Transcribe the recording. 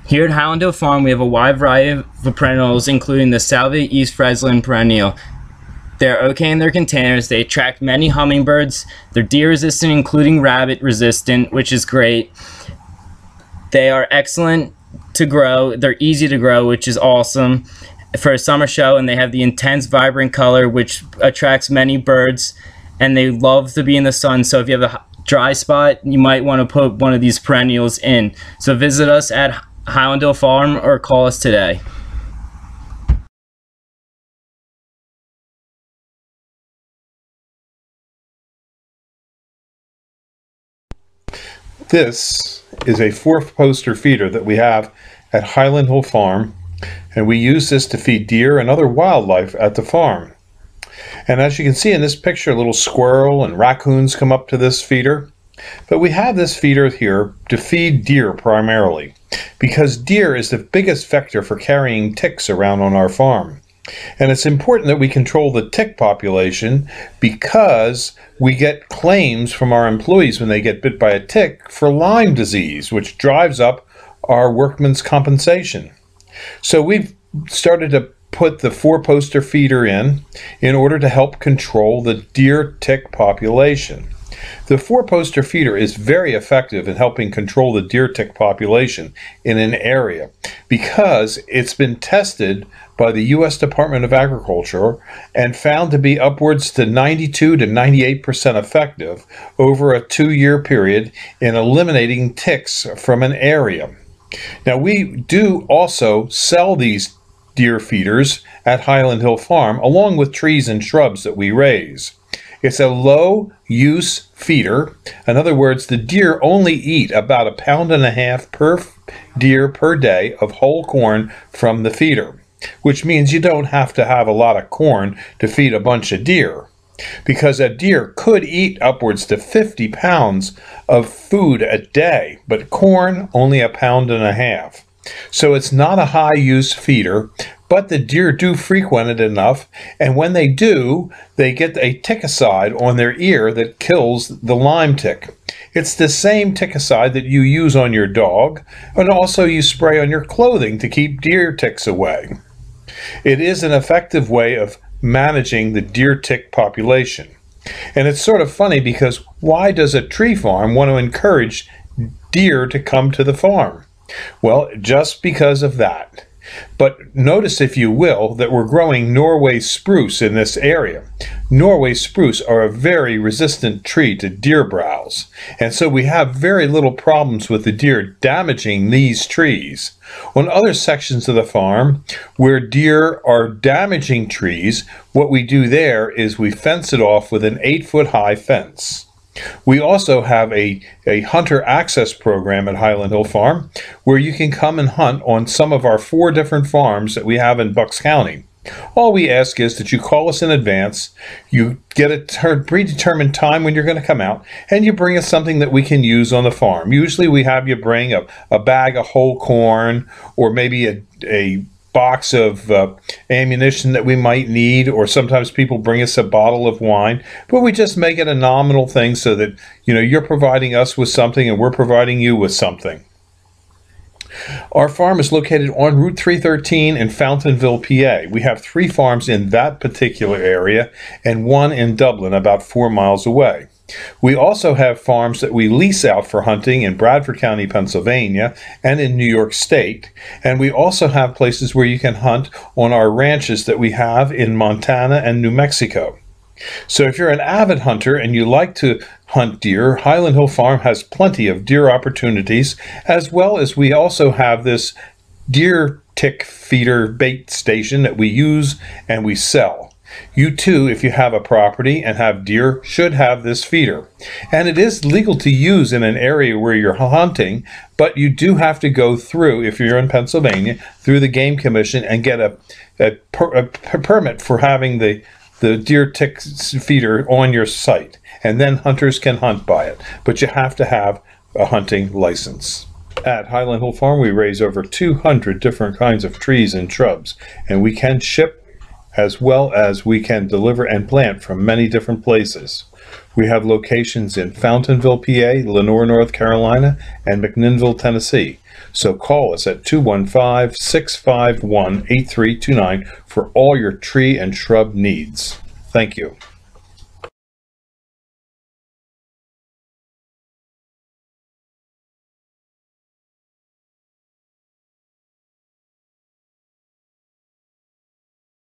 Here at Highland Farm, we have a wide variety of perennials, including the Salvia East Friesland perennial. They're okay in their containers. They attract many hummingbirds. They're deer resistant, including rabbit resistant, which is great. They are excellent to grow. They're easy to grow, which is awesome for a summer show, and they have the intense, vibrant color, which attracts many birds, and they love to be in the sun. So if you have a dry spot, you might want to put one of these perennials in. So visit us at Highland Farm or call us today. This is a 4-poster feeder that we have at Highland Hill Farm, and we use this to feed deer and other wildlife at the farm. And as you can see in this picture, little squirrel and raccoons come up to this feeder. But we have this feeder here to feed deer primarily, because deer is the biggest vector for carrying ticks around on our farm. And it's important that we control the tick population, because we get claims from our employees when they get bit by a tick for Lyme disease, which drives up our workman's compensation. So we've started to put the 4-poster feeder in order to help control the deer tick population. The 4-poster feeder is very effective in helping control the deer tick population in an area, because it's been tested by the U.S. Department of Agriculture and found to be upwards to 92 to 98% effective over a 2-year period in eliminating ticks from an area. Now, we do also sell these deer feeders at Highland Hill Farm, along with trees and shrubs that we raise. It's a low-use feeder. In other words, the deer only eat about 1.5 pounds per deer per day of whole corn from the feeder, which means you don't have to have a lot of corn to feed a bunch of deer, because a deer could eat upwards to 50 pounds of food a day, but corn only 1.5 pounds. So it's not a high-use feeder, but the deer do frequent it enough, and when they do, they get a ticicide on their ear that kills the Lyme tick. It's the same ticicide that you use on your dog, and also you spray on your clothing to keep deer ticks away. It is an effective way of managing the deer tick population. And it's sort of funny, because why does a tree farm want to encourage deer to come to the farm? Well, just because of that. But notice, if you will, that we're growing Norway spruce in this area. Norway spruce are a very resistant tree to deer browse, and so we have very little problems with the deer damaging these trees. On other sections of the farm where deer are damaging trees, what we do there is we fence it off with an 8-foot-high fence. We also have a hunter access program at Highland Hill Farm, where you can come and hunt on some of our 4 different farms that we have in Bucks County. All we ask is that you call us in advance, you get a predetermined time when you're going to come out, and you bring us something that we can use on the farm. Usually we have you bring a bag of whole corn, or maybe a box of ammunition that we might need, or sometimes people bring us a bottle of wine, but we just make it a nominal thing so that, you know, you're providing us with something and we're providing you with something. Our farm is located on Route 313 in Fountainville, PA. We have 3 farms in that particular area and 1 in Dublin, about 4 miles away. We also have farms that we lease out for hunting in Bradford County, Pennsylvania, and in New York State. And we also have places where you can hunt on our ranches that we have in Montana and New Mexico. So if you're an avid hunter and you like to hunt deer, Highland Hill Farm has plenty of deer opportunities, as well as we also have this deer tick feeder bait station that we use and we sell. You too, if you have a property and have deer, should have this feeder. And it is legal to use in an area where you're hunting, but you do have to go through, if you're in Pennsylvania, through the Game Commission and get a permit for having the deer tick feeder on your site. And then hunters can hunt by it. But you have to have a hunting license. At Highland Hill Farm, we raise over 200 different kinds of trees and shrubs, and we can ship as well as we can deliver and plant from many different places. We have locations in Fountainville, PA, Lenoir, North Carolina, and McMinnville, Tennessee. So call us at 215-651-8329 for all your tree and shrub needs. Thank you.